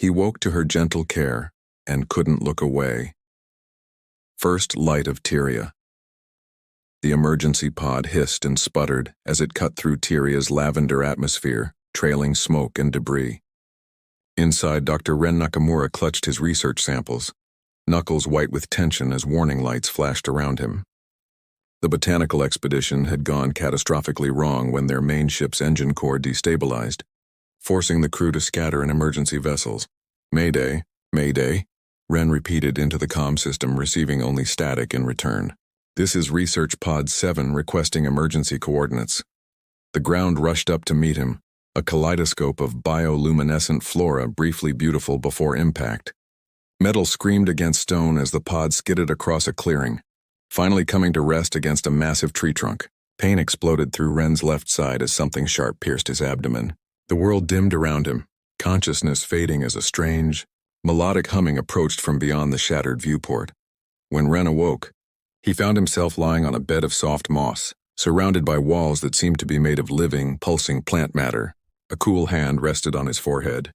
He woke to her gentle care and couldn't look away. First light of Tyria. The emergency pod hissed and sputtered as it cut through Tyria's lavender atmosphere, trailing smoke and debris. Inside, Dr. Ren Nakamura clutched his research samples, knuckles white with tension as warning lights flashed around him. The botanical expedition had gone catastrophically wrong when their main ship's engine core destabilized, forcing the crew to scatter in emergency vessels. Mayday, Mayday, Ren repeated into the comm system, receiving only static in return. This is Research Pod 7 requesting emergency coordinates. The ground rushed up to meet him, a kaleidoscope of bioluminescent flora briefly beautiful before impact. Metal screamed against stone as the pod skidded across a clearing, finally coming to rest against a massive tree trunk. Pain exploded through Ren's left side as something sharp pierced his abdomen. The world dimmed around him, consciousness fading as a strange, melodic humming approached from beyond the shattered viewport. When Ren awoke, he found himself lying on a bed of soft moss, surrounded by walls that seemed to be made of living, pulsing plant matter. A cool hand rested on his forehead,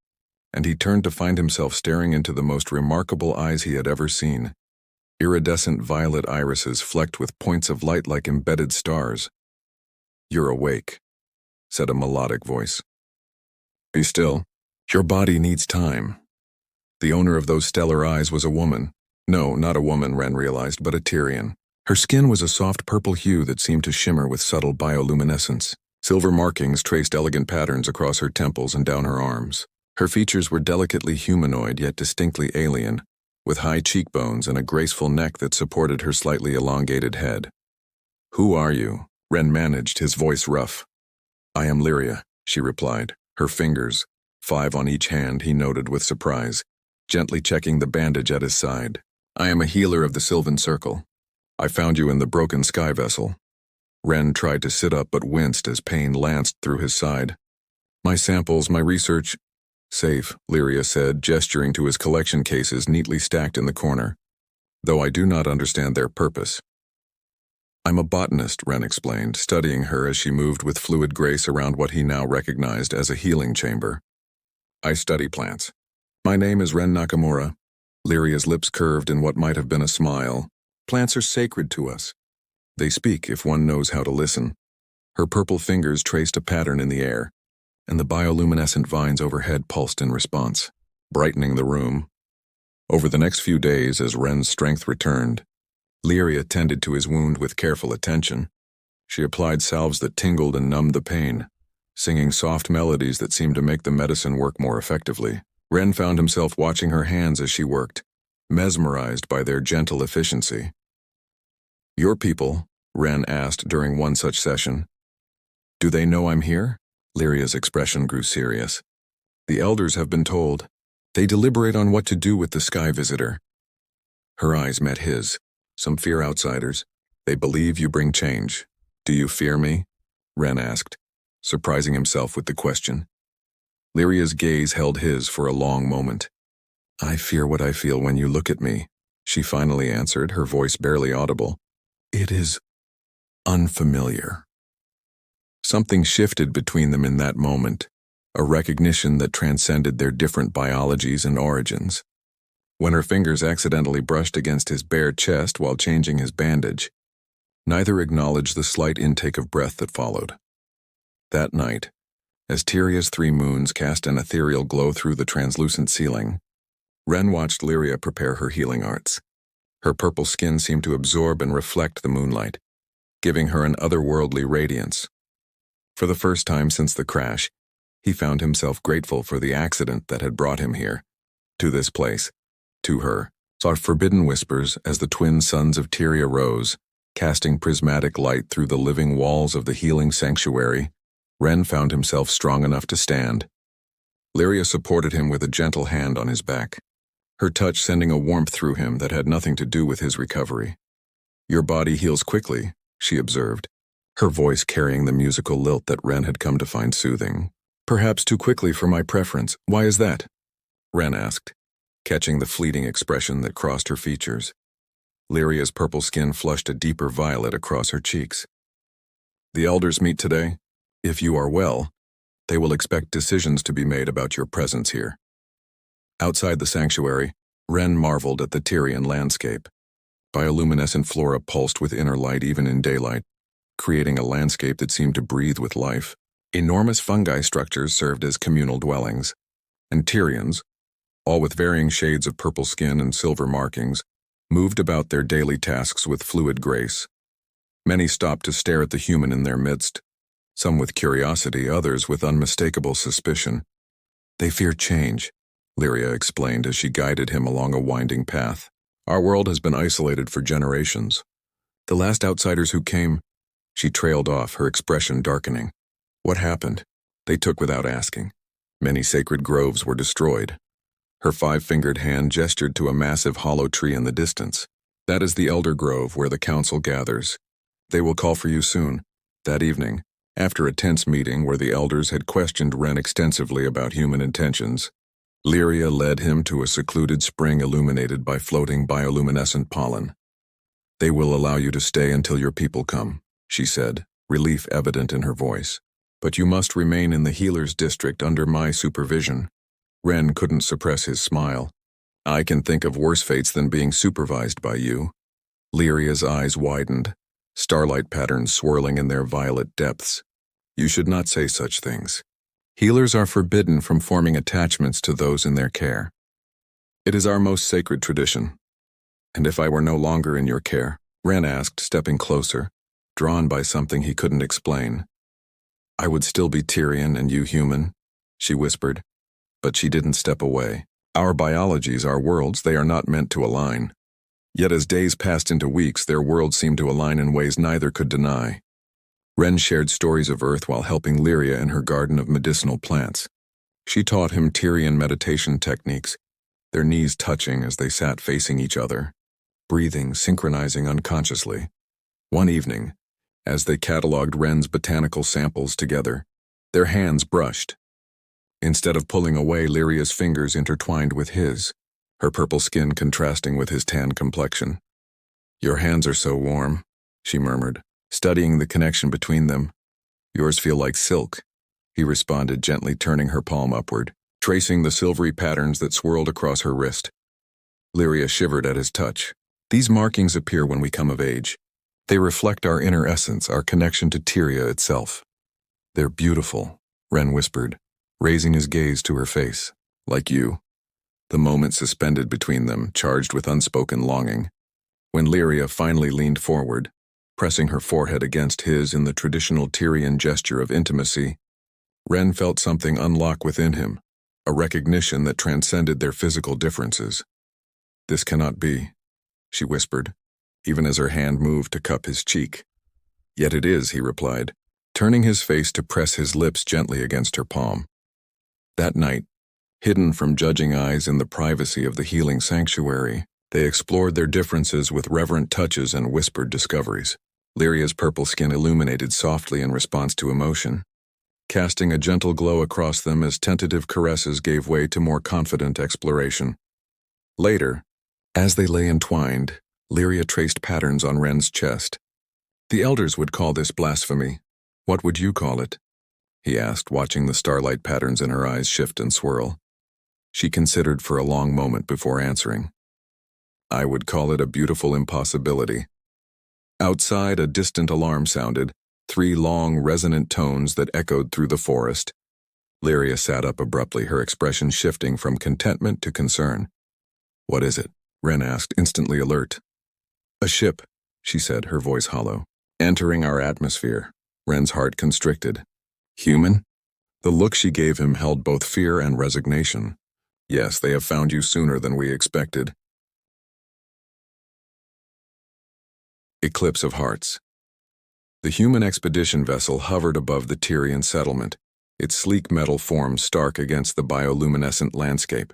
and he turned to find himself staring into the most remarkable eyes he had ever seen. Iridescent violet irises flecked with points of light like embedded stars. "You're awake," said a melodic voice. "Be still. Your body needs time." The owner of those stellar eyes was a woman. No, not a woman, Ren realized, but a Tyrian. Her skin was a soft purple hue that seemed to shimmer with subtle bioluminescence. Silver markings traced elegant patterns across her temples and down her arms. Her features were delicately humanoid yet distinctly alien, with high cheekbones and a graceful neck that supported her slightly elongated head. "Who are you?" Ren managed, his voice rough. "I am Lyria," she replied, her fingers, 5 on each hand, he noted with surprise, gently checking the bandage at his side. "I am a healer of the Sylvan Circle. I found you in the broken sky vessel." Ren tried to sit up but winced as pain lanced through his side. "My samples, my research—" "Safe," Lyria said, gesturing to his collection cases neatly stacked in the corner, "though I do not understand their purpose." "I'm a botanist," Ren explained, studying her as she moved with fluid grace around what he now recognized as a healing chamber. "I study plants. My name is Ren Nakamura." Lyria's lips curved in what might have been a smile. "Plants are sacred to us. They speak if one knows how to listen." Her purple fingers traced a pattern in the air, and the bioluminescent vines overhead pulsed in response, brightening the room. Over the next few days, as Ren's strength returned, Lyria tended to his wound with careful attention. She applied salves that tingled and numbed the pain, singing soft melodies that seemed to make the medicine work more effectively. Ren found himself watching her hands as she worked, mesmerized by their gentle efficiency. "Your people?" Ren asked during one such session. "Do they know I'm here?" Lyria's expression grew serious. "The elders have been told. They deliberate on what to do with the sky visitor." Her eyes met his. "Some fear outsiders. They believe you bring change. Do you fear me?" Ren asked, surprising himself with the question. Lyria's gaze held his for a long moment. "I fear what I feel when you look at me," she finally answered, her voice barely audible. "It is unfamiliar." Something shifted between them in that moment, a recognition that transcended their different biologies and origins. When her fingers accidentally brushed against his bare chest while changing his bandage, neither acknowledged the slight intake of breath that followed. That night, as Tyria's 3 moons cast an ethereal glow through the translucent ceiling, Ren watched Lyria prepare her healing arts. Her purple skin seemed to absorb and reflect the moonlight, giving her an otherworldly radiance. For the first time since the crash, he found himself grateful for the accident that had brought him here, to this place, to her. Saw forbidden whispers as the twin sons of Tyria rose, casting prismatic light through the living walls of the healing sanctuary. Ren found himself strong enough to stand. Lyria supported him with a gentle hand on his back, her touch sending a warmth through him that had nothing to do with his recovery. "Your body heals quickly," she observed, her voice carrying the musical lilt that Ren had come to find soothing. "Perhaps too quickly for my preference. Why is that?" Ren asked, catching the fleeting expression that crossed her features. Lyria's purple skin flushed a deeper violet across her cheeks. "The elders meet today. If you are well, they will expect decisions to be made about your presence here." Outside the sanctuary, Ren marveled at the Tyrian landscape. Bioluminescent flora pulsed with inner light even in daylight, creating a landscape that seemed to breathe with life. Enormous fungi structures served as communal dwellings, and Tyrians, all with varying shades of purple skin and silver markings, moved about their daily tasks with fluid grace. Many stopped to stare at the human in their midst, some with curiosity, others with unmistakable suspicion. "They fear change," Lyria explained as she guided him along a winding path. "Our world has been isolated for generations. The last outsiders who came—" She trailed off, her expression darkening. "What happened? They took without asking. Many sacred groves were destroyed." Her five-fingered hand gestured to a massive hollow tree in the distance. "That is the Elder Grove where the council gathers. They will call for you soon." That evening, after a tense meeting where the elders had questioned Ren extensively about human intentions, Lyria led him to a secluded spring illuminated by floating bioluminescent pollen. "They will allow you to stay until your people come," she said, relief evident in her voice. "But you must remain in the healer's district under my supervision." Ren couldn't suppress his smile. "I can think of worse fates than being supervised by you." Lyria's eyes widened, starlight patterns swirling in their violet depths. "You should not say such things. Healers are forbidden from forming attachments to those in their care. It is our most sacred tradition." "And if I were no longer in your care?" Ren asked, stepping closer, drawn by something he couldn't explain. "I would still be Tyrian and you human," she whispered. But she didn't step away. "Our biologies are worlds, they are not meant to align." Yet as days passed into weeks, their worlds seemed to align in ways neither could deny. Ren shared stories of Earth while helping Lyria in her garden of medicinal plants. She taught him Tyrian meditation techniques, their knees touching as they sat facing each other, breathing, synchronizing unconsciously. One evening, as they cataloged Ren's botanical samples together, their hands brushed. Instead of pulling away, Lyria's fingers intertwined with his, her purple skin contrasting with his tan complexion. "Your hands are so warm," she murmured, studying the connection between them. "Yours feel like silk," he responded, gently turning her palm upward, tracing the silvery patterns that swirled across her wrist. Lyria shivered at his touch. "These markings appear when we come of age. They reflect our inner essence, our connection to Tyria itself." "They're beautiful," Ren whispered, raising his gaze to her face. "Like you." The moment suspended between them, charged with unspoken longing. When Lyria finally leaned forward, pressing her forehead against his in the traditional Tyrian gesture of intimacy, Ren felt something unlock within him, a recognition that transcended their physical differences. "This cannot be," she whispered, even as her hand moved to cup his cheek. "Yet it is," he replied, turning his face to press his lips gently against her palm. That night, hidden from judging eyes in the privacy of the healing sanctuary, they explored their differences with reverent touches and whispered discoveries. Lyria's purple skin illuminated softly in response to emotion, casting a gentle glow across them as tentative caresses gave way to more confident exploration. Later, as they lay entwined, Lyria traced patterns on Ren's chest. "The elders would call this blasphemy. What would you call it?" he asked, watching the starlight patterns in her eyes shift and swirl. She considered for a long moment before answering. "I would call it a beautiful impossibility." Outside, a distant alarm sounded, 3 long, resonant tones that echoed through the forest. Lyria sat up abruptly, her expression shifting from contentment to concern. "What is it?" Ren asked, instantly alert. "A ship," she said, her voice hollow. "Entering our atmosphere." Ren's heart constricted. "Human?" The look she gave him held both fear and resignation. "Yes, they have found you sooner than we expected." Eclipse of Hearts. The human expedition vessel hovered above the Tyrian settlement, its sleek metal form stark against the bioluminescent landscape.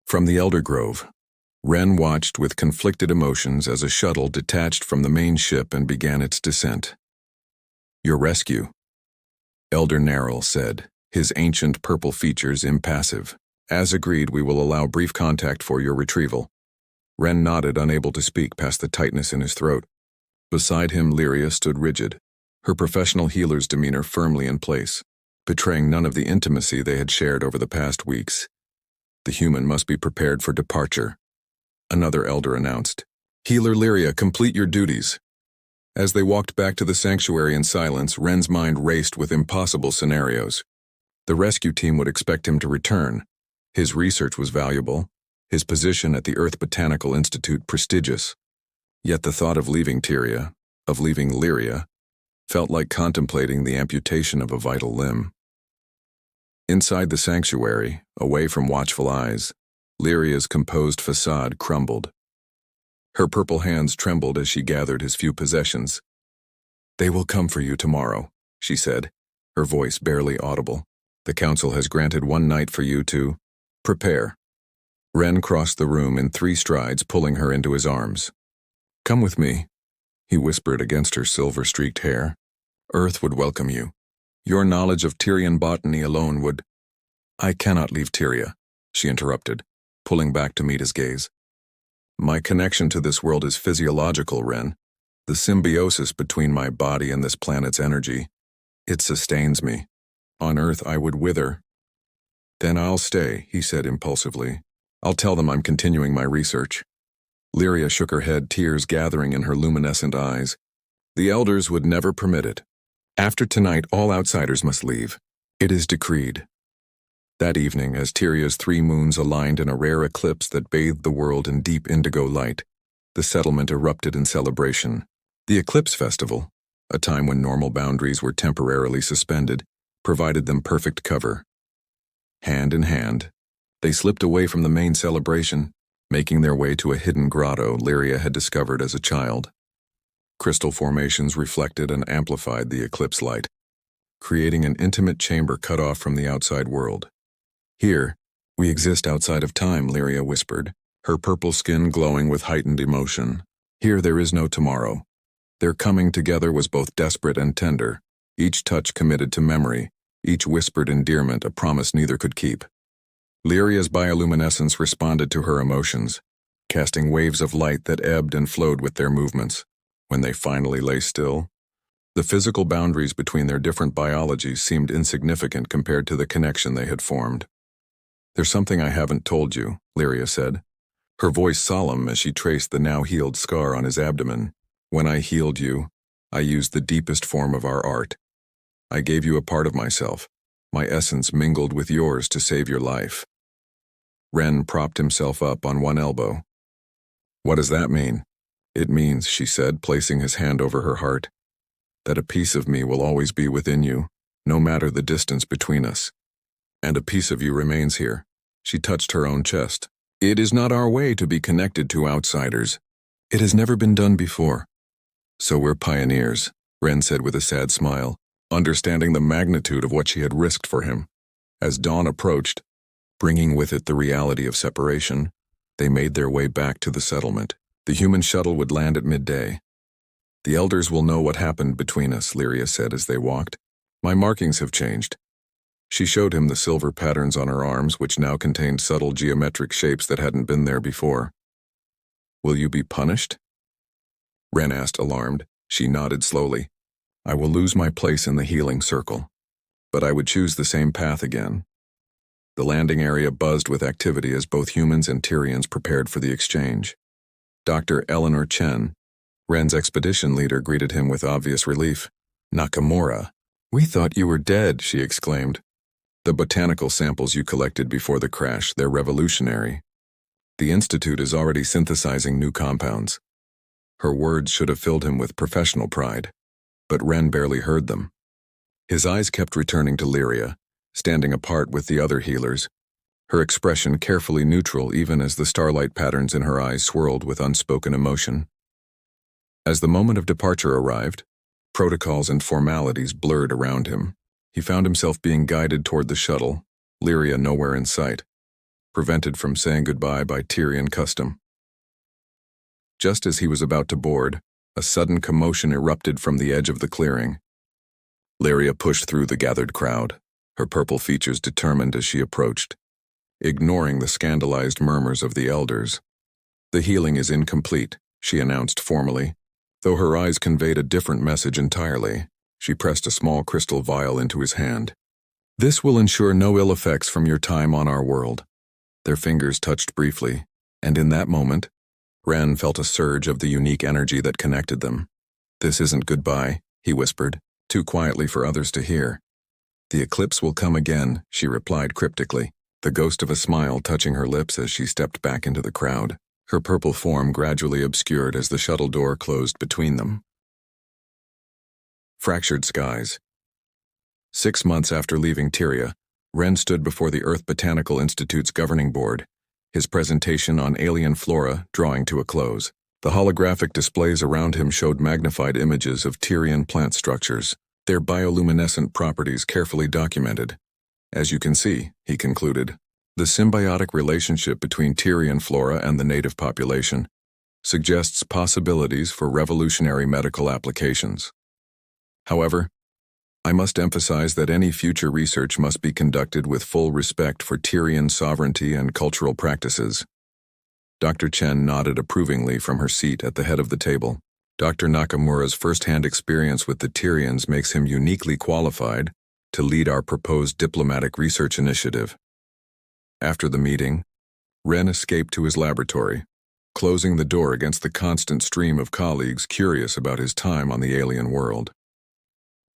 From the Elder Grove, Ren watched with conflicted emotions as a shuttle detached from the main ship and began its descent. "Your rescue," Elder Narrell said, his ancient purple features impassive. "As agreed, we will allow brief contact for your retrieval." Ren nodded, unable to speak past the tightness in his throat. Beside him, Lyria stood rigid, her professional healer's demeanor firmly in place, betraying none of the intimacy they had shared over the past weeks. The human must be prepared for departure. Another elder announced. Healer Lyria, complete your duties. As they walked back to the sanctuary in silence, Ren's mind raced with impossible scenarios. The rescue team would expect him to return. His research was valuable, his position at the Earth Botanical Institute prestigious. Yet the thought of leaving Tyria, of leaving Lyria, felt like contemplating the amputation of a vital limb. Inside the sanctuary, away from watchful eyes, Lyria's composed facade crumbled. Her purple hands trembled as she gathered his few possessions. They will come for you tomorrow, she said, her voice barely audible. The council has granted one night for you to prepare. Ren crossed the room in 3 strides, pulling her into his arms. Come with me, he whispered against her silver-streaked hair. Earth would welcome you. Your knowledge of Tyrian botany alone would— I cannot leave Tyria, she interrupted, pulling back to meet his gaze. My connection to this world is physiological, Ren. The symbiosis between my body and this planet's energy. It sustains me. On Earth I would wither. Then I'll stay, he said impulsively. I'll tell them I'm continuing my research. Lyria shook her head, tears gathering in her luminescent eyes. The elders would never permit it. After tonight, all outsiders must leave. It is decreed. That evening, as Tyria's 3 moons aligned in a rare eclipse that bathed the world in deep indigo light, the settlement erupted in celebration. The Eclipse Festival, a time when normal boundaries were temporarily suspended, provided them perfect cover. Hand in hand, they slipped away from the main celebration, making their way to a hidden grotto Lyria had discovered as a child. Crystal formations reflected and amplified the eclipse light, creating an intimate chamber cut off from the outside world. Here, we exist outside of time, Lyria whispered, her purple skin glowing with heightened emotion. Here there is no tomorrow. Their coming together was both desperate and tender, each touch committed to memory, each whispered endearment a promise neither could keep. Lyria's bioluminescence responded to her emotions, casting waves of light that ebbed and flowed with their movements. When they finally lay still, the physical boundaries between their different biologies seemed insignificant compared to the connection they had formed. There's something I haven't told you, Lyria said, her voice solemn as she traced the now-healed scar on his abdomen. When I healed you, I used the deepest form of our art. I gave you a part of myself, my essence mingled with yours to save your life. Ren propped himself up on one elbow. What does that mean? It means, she said, placing his hand over her heart, that a piece of me will always be within you, no matter the distance between us. And a piece of you remains here. She touched her own chest. It is not our way to be connected to outsiders. It has never been done before. So we're pioneers, Ren said with a sad smile, understanding the magnitude of what she had risked for him. As dawn approached, bringing with it the reality of separation, they made their way back to the settlement. The human shuttle would land at midday. The elders will know what happened between us, Lyria said as they walked. My markings have changed. She showed him the silver patterns on her arms, which now contained subtle geometric shapes that hadn't been there before. Will you be punished? Ren asked, alarmed. She nodded slowly. I will lose my place in the healing circle, but I would choose the same path again. The landing area buzzed with activity as both humans and Tyrians prepared for the exchange. Dr. Eleanor Chen, Ren's expedition leader, greeted him with obvious relief. Nakamura, we thought you were dead, she exclaimed. The botanical samples you collected before the crash, they're revolutionary. The Institute is already synthesizing new compounds. Her words should have filled him with professional pride, but Ren barely heard them. His eyes kept returning to Lyria, standing apart with the other healers, her expression carefully neutral even as the starlight patterns in her eyes swirled with unspoken emotion. As the moment of departure arrived, protocols and formalities blurred around him. He found himself being guided toward the shuttle, Lyria nowhere in sight, prevented from saying goodbye by Tyrian custom. Just as he was about to board, a sudden commotion erupted from the edge of the clearing. Lyria pushed through the gathered crowd, her purple features determined as she approached, ignoring the scandalized murmurs of the elders. The healing is incomplete, she announced formally. Though her eyes conveyed a different message entirely, she pressed a small crystal vial into his hand. This will ensure no ill effects from your time on our world. Their fingers touched briefly, and in that moment, Ren felt a surge of the unique energy that connected them. "This isn't goodbye," he whispered, too quietly for others to hear. "The eclipse will come again," she replied cryptically, the ghost of a smile touching her lips as she stepped back into the crowd. Her purple form gradually obscured as the shuttle door closed between them. Fractured skies. 6 months after leaving Tyria, Ren stood before the Earth Botanical Institute's governing board, his presentation on alien flora drawing to a close. The holographic displays around him showed magnified images of Tyrian plant structures, their bioluminescent properties carefully documented. "As you can see," he concluded, "the symbiotic relationship between Tyrian flora and the native population suggests possibilities for revolutionary medical applications. However, I must emphasize that any future research must be conducted with full respect for Tyrian sovereignty and cultural practices." Dr. Chen nodded approvingly from her seat at the head of the table. Dr. Nakamura's first-hand experience with the Tyrians makes him uniquely qualified to lead our proposed diplomatic research initiative. After the meeting, Ren escaped to his laboratory, closing the door against the constant stream of colleagues curious about his time on the alien world.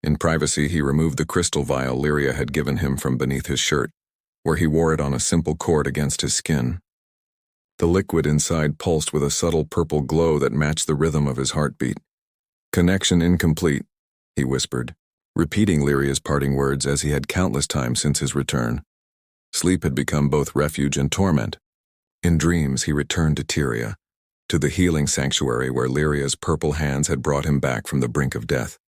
In privacy, he removed the crystal vial Lyria had given him from beneath his shirt, where he wore it on a simple cord against his skin. The liquid inside pulsed with a subtle purple glow that matched the rhythm of his heartbeat. "Connection incomplete," he whispered, repeating Lyria's parting words as he had countless times since his return. Sleep had become both refuge and torment. In dreams, he returned to Tyria, to the healing sanctuary where Lyria's purple hands had brought him back from the brink of death.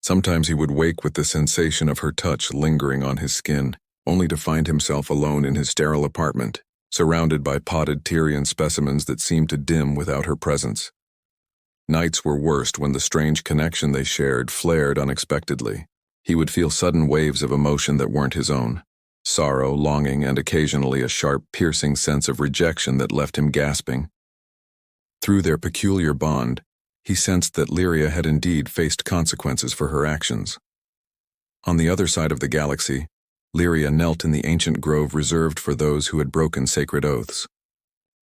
Sometimes he would wake with the sensation of her touch lingering on his skin, only to find himself alone in his sterile apartment, surrounded by potted Tyrian specimens that seemed to dim without her presence. Nights were worst when the strange connection they shared flared unexpectedly. He would feel sudden waves of emotion that weren't his own. Sorrow, longing, and occasionally a sharp, piercing sense of rejection that left him gasping. Through their peculiar bond, he sensed that Lyria had indeed faced consequences for her actions. On the other side of the galaxy, Lyria knelt in the ancient grove reserved for those who had broken sacred oaths.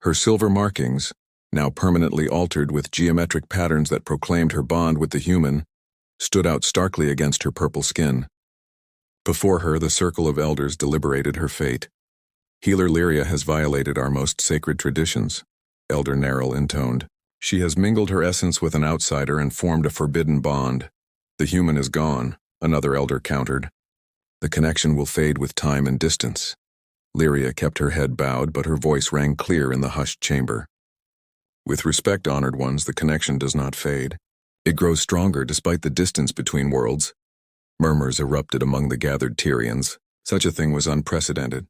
Her silver markings, now permanently altered with geometric patterns that proclaimed her bond with the human, stood out starkly against her purple skin. Before her, the circle of elders deliberated her fate. "Healer Lyria has violated our most sacred traditions," Elder Neril intoned. "She has mingled her essence with an outsider and formed a forbidden bond. The human is gone," another elder countered. "The connection will fade with time and distance." Lyria kept her head bowed, but her voice rang clear in the hushed chamber. "With respect, honored ones, the connection does not fade. It grows stronger despite the distance between worlds." Murmurs erupted among the gathered Tyrians. Such a thing was unprecedented.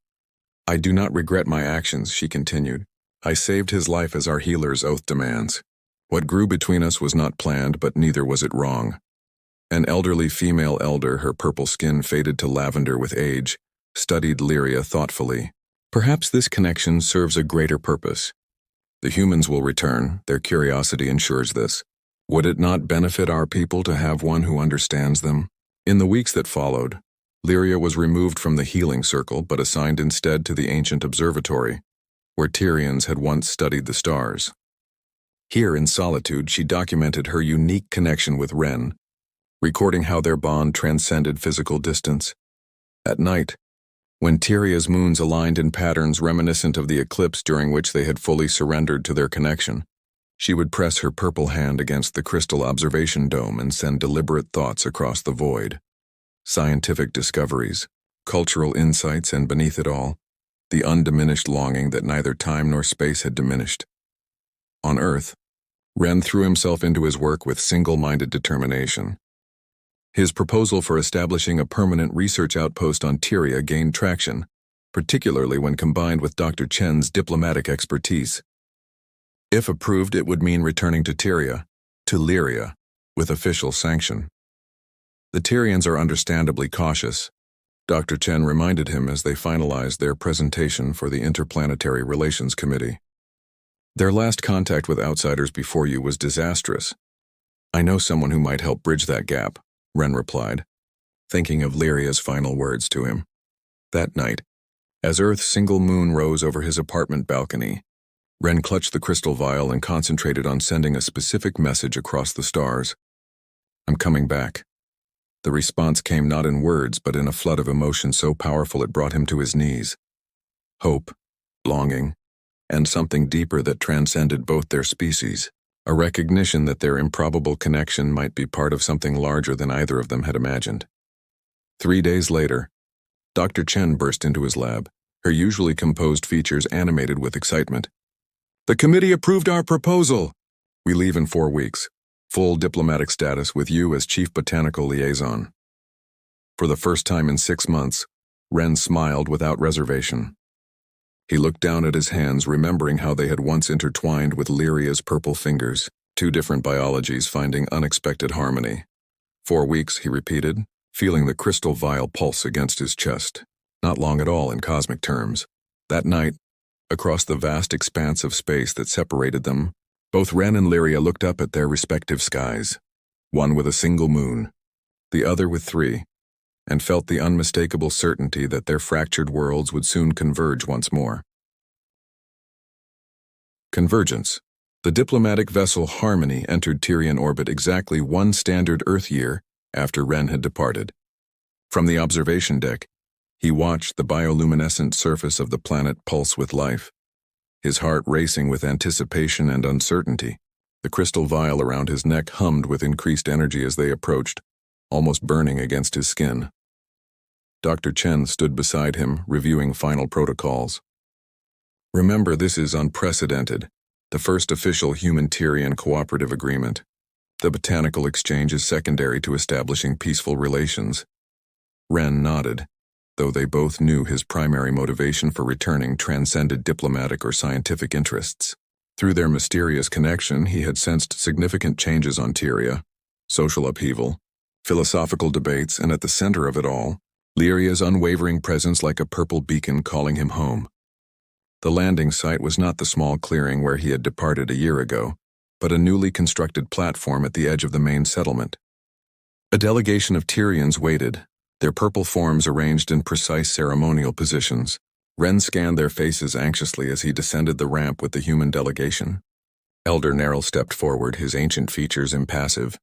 "I do not regret my actions," she continued. "I saved his life as our healer's oath demands. What grew between us was not planned, but neither was it wrong." An elderly female elder, her purple skin faded to lavender with age, studied Lyria thoughtfully. "Perhaps this connection serves a greater purpose. The humans will return, their curiosity ensures this. Would it not benefit our people to have one who understands them?" In the weeks that followed, Lyria was removed from the healing circle but assigned instead to the ancient observatory, where Tyrians had once studied the stars. Here in solitude, she documented her unique connection with Ren, recording how their bond transcended physical distance. At night, when Tyria's moons aligned in patterns reminiscent of the eclipse during which they had fully surrendered to their connection, she would press her purple hand against the crystal observation dome and send deliberate thoughts across the void. Scientific discoveries, cultural insights, and beneath it all, the undiminished longing that neither time nor space had diminished. On Earth, Ren threw himself into his work with single-minded determination. His proposal for establishing a permanent research outpost on Tyria gained traction, particularly when combined with Dr. Chen's diplomatic expertise. If approved, it would mean returning to Tyria, to Lyria, with official sanction. The Tyrians are understandably cautious, Dr. Chen reminded him as they finalized their presentation for the Interplanetary Relations Committee. "Their last contact with outsiders before you was disastrous. I know someone who might help bridge that gap," Ren replied, thinking of Lyria's final words to him. That night, As Earth's single moon rose over his apartment balcony, Ren clutched the crystal vial and concentrated on sending a specific message across the stars. "I'm coming back." The response came not in words, but in a flood of emotion so powerful it brought him to his knees. Hope, longing, and something deeper that transcended both their species. A recognition that their improbable connection might be part of something larger than either of them had imagined. 3 days later, Dr. Chen burst into his lab, her usually composed features animated with excitement. "The committee approved our proposal. We leave in 4 weeks. Full diplomatic status with you as chief botanical liaison." For the first time in 6 months, Ren smiled without reservation. He looked down at his hands, remembering how they had once intertwined with Lyria's purple fingers, 2 different biologies finding unexpected harmony. 4 weeks, he repeated, feeling the crystal vial pulse against his chest. Not long at all in cosmic terms. That night, across the vast expanse of space that separated them, both Ren and Lyria looked up at their respective skies, one with a single moon, the other with 3, and felt the unmistakable certainty that their fractured worlds would soon converge once more. Convergence. The diplomatic vessel Harmony entered Tyrian orbit exactly 1 standard Earth year after Ren had departed. From the observation deck, he watched the bioluminescent surface of the planet pulse with life, his heart racing with anticipation and uncertainty. The crystal vial around his neck hummed with increased energy as they approached, almost burning against his skin. Dr. Chen stood beside him, reviewing final protocols. "Remember, this is unprecedented, the first official human-Tyrian cooperative agreement. The botanical exchange is secondary to establishing peaceful relations." Ren nodded, though they both knew his primary motivation for returning transcended diplomatic or scientific interests. Through their mysterious connection, he had sensed significant changes on Tyria, social upheaval, philosophical debates, and at the center of it all, Lyria's unwavering presence like a purple beacon calling him home. The landing site was not the small clearing where he had departed a year ago, but a newly constructed platform at the edge of the main settlement. A delegation of Tyrians waited, their purple forms arranged in precise ceremonial positions. Ren scanned their faces anxiously as he descended the ramp with the human delegation. Elder Nerl stepped forward, his ancient features impassive.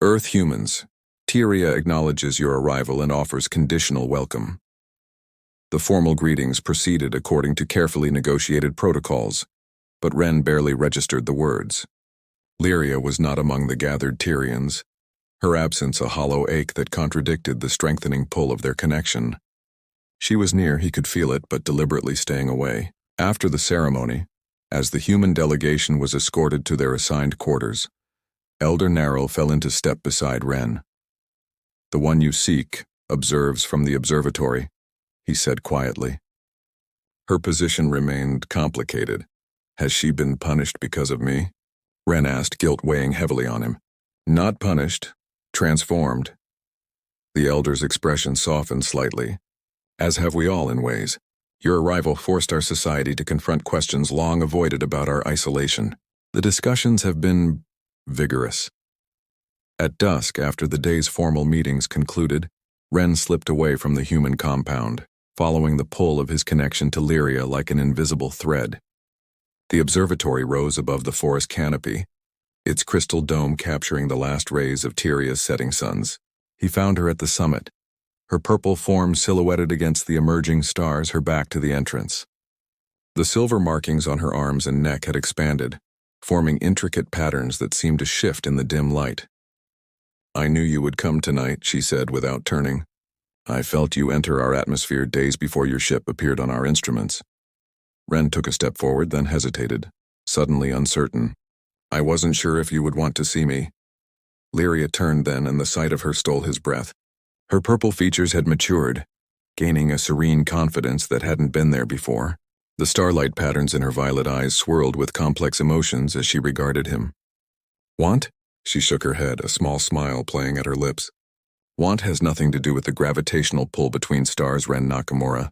"Earth humans, Tyria acknowledges your arrival and offers conditional welcome." The formal greetings proceeded according to carefully negotiated protocols, but Ren barely registered the words. Lyria was not among the gathered Tyrians, her absence a hollow ache that contradicted the strengthening pull of their connection. She was near, he could feel it, but deliberately staying away. After the ceremony, as the human delegation was escorted to their assigned quarters, Elder Narrow fell into step beside Ren. "The one you seek observes from the observatory," he said quietly. Her position remained complicated. "Has she been punished because of me?" Ren asked, guilt weighing heavily on him. "Not punished, transformed." The elder's expression softened slightly. "As have we all in ways. Your arrival forced our society to confront questions long avoided about our isolation. The discussions have been vigorous." At dusk, after the day's formal meetings concluded, Ren slipped away from the human compound, following the pull of his connection to Lyria like an invisible thread. The observatory rose above the forest canopy, its crystal dome capturing the last rays of Tyria's setting suns. He found her at the summit, her purple form silhouetted against the emerging stars, her back to the entrance. The silver markings on her arms and neck had expanded, forming intricate patterns that seemed to shift in the dim light. "I knew you would come tonight," she said without turning. "I felt you enter our atmosphere days before your ship appeared on our instruments." Ren took a step forward, then hesitated, suddenly uncertain. "I wasn't sure if you would want to see me." Lyria turned then, and the sight of her stole his breath. Her purple features had matured, gaining a serene confidence that hadn't been there before. The starlight patterns in her violet eyes swirled with complex emotions as she regarded him. "Want?" She shook her head, a small smile playing at her lips. "Want has nothing to do with the gravitational pull between stars, Ren Nakamura.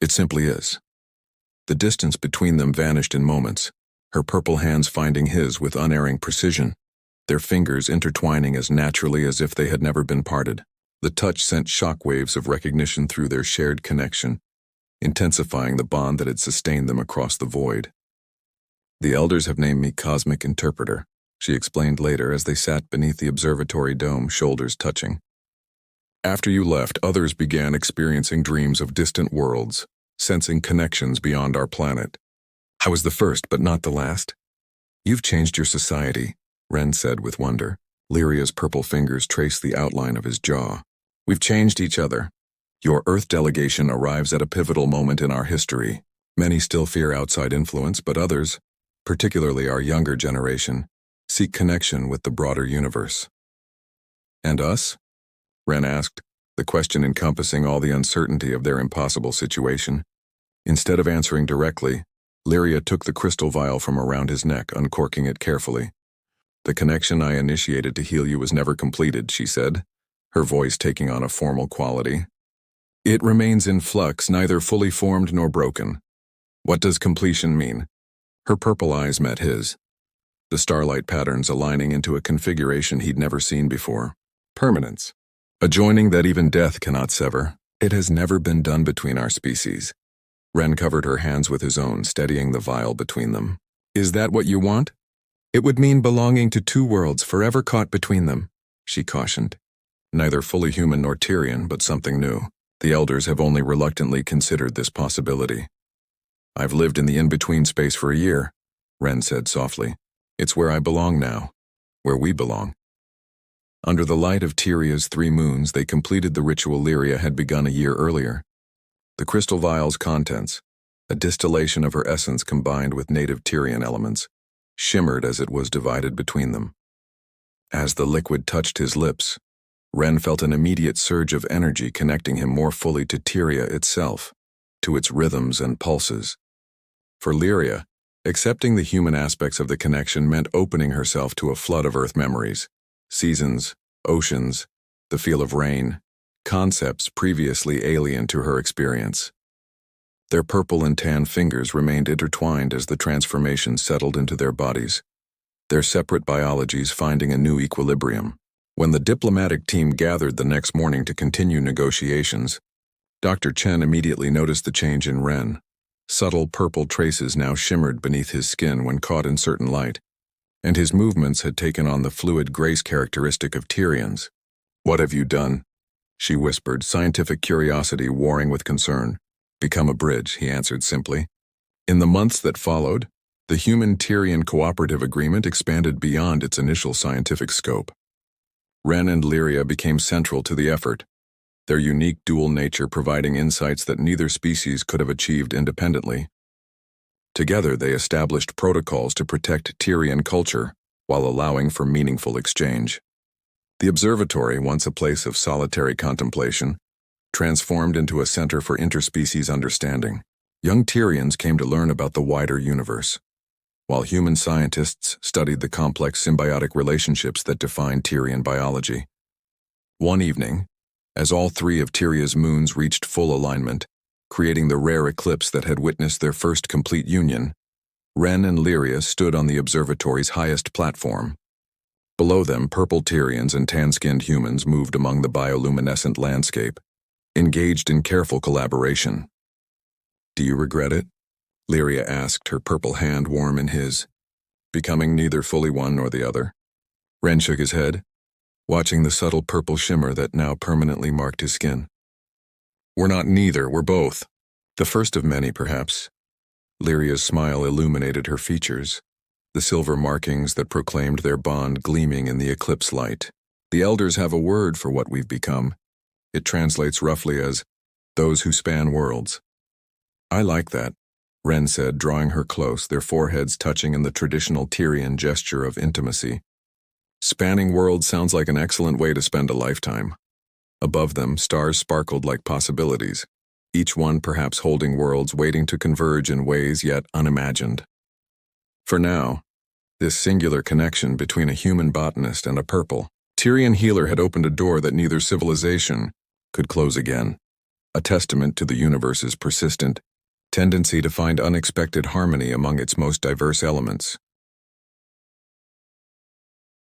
It simply is." The distance between them vanished in moments, her purple hands finding his with unerring precision, their fingers intertwining as naturally as if they had never been parted. The touch sent shock waves of recognition through their shared connection. intensifying the bond that had sustained them across the void. "The elders have named me Cosmic Interpreter," she explained later as they sat beneath the observatory dome, shoulders touching. "After you left, others began experiencing dreams of distant worlds, sensing connections beyond our planet. I was the first, but not the last." "You've changed your society," Ren said with wonder. Lyria's purple fingers traced the outline of his jaw. "We've changed each other. Your Earth delegation arrives at a pivotal moment in our history. Many still fear outside influence, but others, particularly our younger generation, seek connection with the broader universe." "And us?" Ren asked, the question encompassing all the uncertainty of their impossible situation. Instead of answering directly, Lyria took the crystal vial from around his neck, uncorking it carefully. "The connection I initiated to heal you was never completed," she said, her voice taking on a formal quality. "It remains in flux, neither fully formed nor broken." "What does completion mean?" Her purple eyes met his, the starlight patterns aligning into a configuration he'd never seen before. "Permanence. A joining that even death cannot sever. It has never been done between our species." Ren covered her hands with his own, steadying the vial between them. "Is that what you want?" "It would mean belonging to two worlds, forever caught between them," she cautioned. "Neither fully human nor Tyrian, but something new. The elders have only reluctantly considered this possibility." "I've lived in the in-between space for a year," Ren said softly. "It's where I belong now. Where we belong." Under the light of Tyria's 3 moons, they completed the ritual Lyria had begun a year earlier. The crystal vial's contents, a distillation of her essence combined with native Tyrian elements, shimmered as it was divided between them. As the liquid touched his lips, Ren felt an immediate surge of energy connecting him more fully to Tyria itself, to its rhythms and pulses. For Lyria, accepting the human aspects of the connection meant opening herself to a flood of Earth memories, seasons, oceans, the feel of rain, concepts previously alien to her experience. Their purple and tan fingers remained intertwined as the transformation settled into their bodies, their separate biologies finding a new equilibrium. When the diplomatic team gathered the next morning to continue negotiations, Dr. Chen immediately noticed the change in Ren. Subtle purple traces now shimmered beneath his skin when caught in certain light, and his movements had taken on the fluid grace characteristic of Tyrians. "What have you done?" she whispered, scientific curiosity warring with concern. "Become a bridge," he answered simply. In the months that followed, the human-Tyrian cooperative agreement expanded beyond its initial scientific scope. Ren and Lyria became central to the effort, their unique dual nature providing insights that neither species could have achieved independently. Together, they established protocols to protect Tyrian culture while allowing for meaningful exchange. The observatory, once a place of solitary contemplation, transformed into a center for interspecies understanding. Young Tyrians came to learn about the wider universe, while human scientists studied the complex symbiotic relationships that define Tyrian biology. One evening, as all 3 of Tyria's moons reached full alignment, creating the rare eclipse that had witnessed their first complete union, Ren and Lyria stood on the observatory's highest platform. Below them, purple Tyrians and tan-skinned humans moved among the bioluminescent landscape, engaged in careful collaboration. "Do you regret it?" Lyria asked, her purple hand warm in his. "Becoming neither fully one nor the other?" Ren shook his head, watching the subtle purple shimmer that now permanently marked his skin. "We're not neither, we're both. The first of many, perhaps." Lyria's smile illuminated her features, the silver markings that proclaimed their bond gleaming in the eclipse light. "The elders have a word for what we've become. It translates roughly as, those who span worlds." "I like that," Ren said, drawing her close, their foreheads touching in the traditional Tyrian gesture of intimacy. "Spanning worlds sounds like an excellent way to spend a lifetime." Above them, stars sparkled like possibilities, each one perhaps holding worlds waiting to converge in ways yet unimagined. For now, this singular connection between a human botanist and a purple Tyrian healer had opened a door that neither civilization could close again, a testament to the universe's persistent tendency to find unexpected harmony among its most diverse elements.